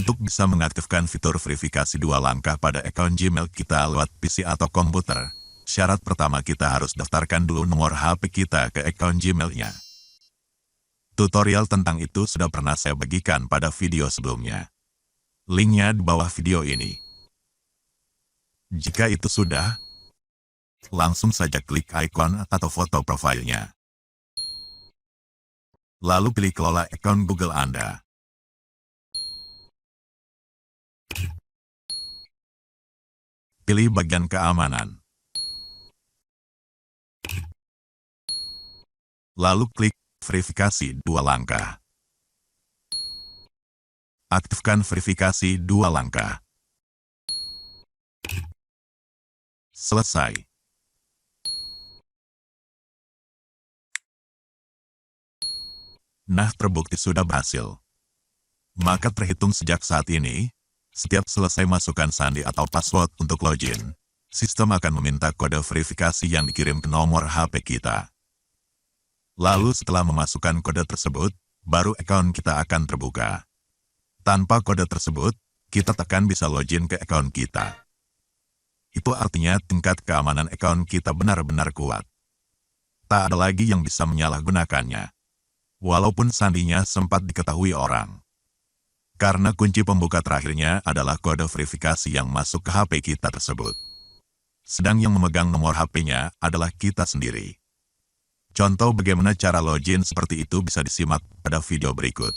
Untuk bisa mengaktifkan fitur verifikasi 2 langkah pada akun Gmail kita lewat PC atau komputer, syarat pertama kita harus daftarkan dulu nomor HP kita ke akun Gmail-nya. Tutorial tentang itu sudah pernah saya bagikan pada video sebelumnya. Linknya di bawah video ini. Jika itu sudah, langsung saja klik ikon atau foto profilnya. Lalu pilih kelola akun Google Anda. Pilih bagian keamanan. Lalu klik verifikasi 2 langkah. Aktifkan verifikasi 2 langkah. Selesai. Nah, terbukti sudah berhasil. Maka terhitung sejak saat ini, setiap selesai masukkan sandi atau password untuk login, sistem akan meminta kode verifikasi yang dikirim ke nomor HP kita. Lalu setelah memasukkan kode tersebut, baru akun kita akan terbuka. Tanpa kode tersebut, kita tekan bisa login ke akun kita. Itu artinya tingkat keamanan akun kita benar-benar kuat. Tak ada lagi yang bisa menyalahgunakannya. Walaupun sandinya sempat diketahui orang. Karena kunci pembuka terakhirnya adalah kode verifikasi yang masuk ke HP kita tersebut. Sedang yang memegang nomor HP-nya adalah kita sendiri. Contoh bagaimana cara login seperti itu bisa disimak pada video berikut.